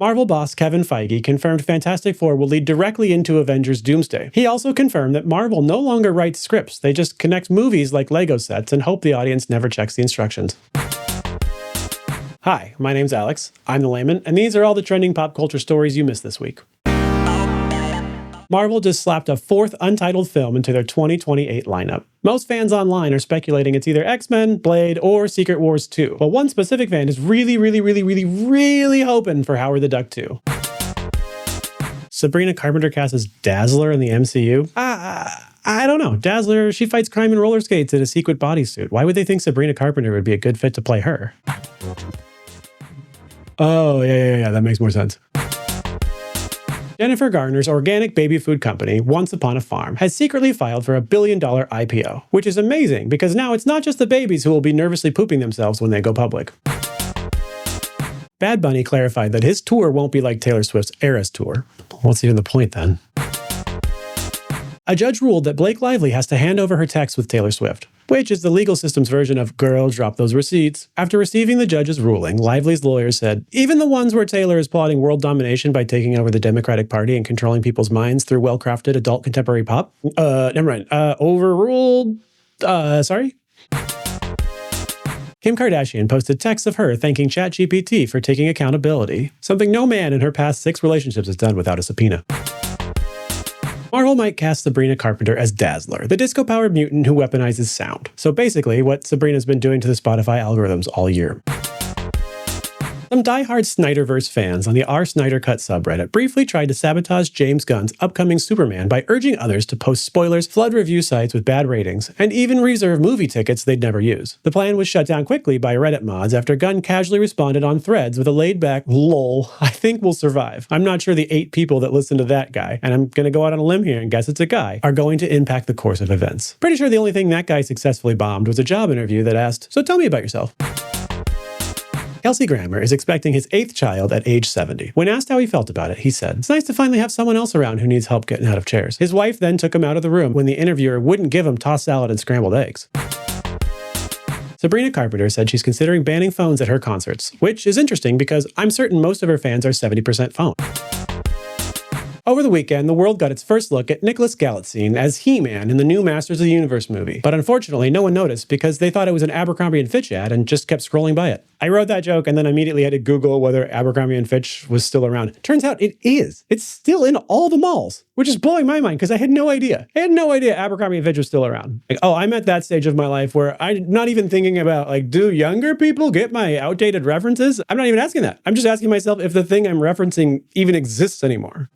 Marvel boss Kevin Feige confirmed Fantastic Four will lead directly into Avengers Doomsday. He also confirmed that Marvel no longer writes scripts, they just connect movies like Lego sets and hope the audience never checks the instructions. Hi, my name's Alex, I'm the layman, and these are all the trending pop culture stories you missed this week. Marvel just slapped a fourth untitled film into their 2028 lineup. Most fans online are speculating it's either X-Men, Blade, or Secret Wars 2. But one specific fan is really hoping for Howard the Duck 2. Sabrina Carpenter cast as Dazzler in the MCU? I don't know. Dazzler, she fights crime in roller skates in a sequin bodysuit. Why would they think Sabrina Carpenter would be a good fit to play her? Oh, yeah, that makes more sense. Jennifer Garner's organic baby food company, Once Upon a Farm, has secretly filed for a $1 billion IPO, which is amazing because now it's not just the babies who will be nervously pooping themselves when they go public. Bad Bunny clarified that his tour won't be like Taylor Swift's Eras tour. What's even the point then? A judge ruled that Blake Lively has to hand over her texts with Taylor Swift, which is the legal system's version of girl, drop those receipts. After receiving the judge's ruling, Lively's lawyer said, even the ones where Taylor is plotting world domination by taking over the Democratic Party and controlling people's minds through well-crafted adult contemporary pop? Never mind. Overruled? Sorry? Kim Kardashian posted texts of her thanking ChatGPT for taking accountability, something no man in her past 6 relationships has done without a subpoena. Marvel might cast Sabrina Carpenter as Dazzler, the disco-powered mutant who weaponizes sound. So basically, what Sabrina's been doing to the Spotify algorithms all year. Some die-hard Snyderverse fans on the R. Snyder Cut subreddit briefly tried to sabotage James Gunn's upcoming Superman by urging others to post spoilers, flood review sites with bad ratings, and even reserve movie tickets they'd never use. The plan was shut down quickly by Reddit mods after Gunn casually responded on Threads with a laid-back, lol, I think we'll survive. I'm not sure the 8 people that listen to that guy, and I'm gonna go out on a limb here and guess it's a guy, are going to impact the course of events. Pretty sure the only thing that guy successfully bombed was a job interview that asked, so tell me about yourself. Kelsey Grammer is expecting his 8th child at age 70. When asked how he felt about it, he said, it's nice to finally have someone else around who needs help getting out of chairs. His wife then took him out of the room when the interviewer wouldn't give him tossed salad and scrambled eggs. Sabrina Carpenter said she's considering banning phones at her concerts, which is interesting because I'm certain most of her fans are 70% phone. Over the weekend, the world got its first look at Nicholas Galitzine as He-Man in the new Masters of the Universe movie. But unfortunately, no one noticed because they thought it was an Abercrombie & Fitch ad and just kept scrolling by it. I wrote that joke and then immediately had to Google whether Abercrombie & Fitch was still around. Turns out it is. It's still in all the malls, which is blowing my mind because I had no idea. I had no idea Abercrombie & Fitch was still around. Like, oh, I'm at that stage of my life where I'm not even thinking about, like, do younger people get my outdated references? I'm not even asking that. I'm just asking myself if the thing I'm referencing even exists anymore.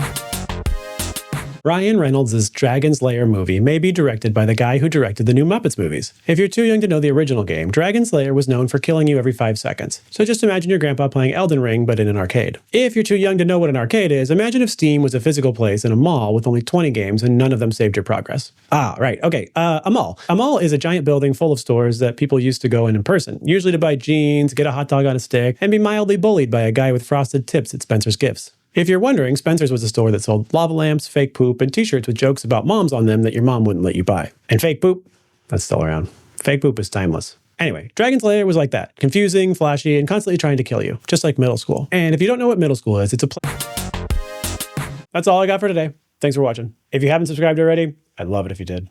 Ryan Reynolds' Dragon's Lair movie may be directed by the guy who directed the new Muppets movies. If you're too young to know the original game, Dragon's Lair was known for killing you every 5 seconds. So just imagine your grandpa playing Elden Ring, but in an arcade. If you're too young to know what an arcade is, imagine if Steam was a physical place in a mall with only 20 games and none of them saved your progress. Ah, right, okay, a mall. A mall is a giant building full of stores that people used to go in person, usually to buy jeans, get a hot dog on a stick, and be mildly bullied by a guy with frosted tips at Spencer's Gifts. If you're wondering, Spencer's was a store that sold lava lamps, fake poop, and t-shirts with jokes about moms on them that your mom wouldn't let you buy. And fake poop, that's still around. Fake poop is timeless. Anyway, Dragon's Lair was like that. Confusing, flashy, and constantly trying to kill you. Just like middle school. And if you don't know what middle school is, it's a That's all I got for today. Thanks for watching. If you haven't subscribed already, I'd love it if you did.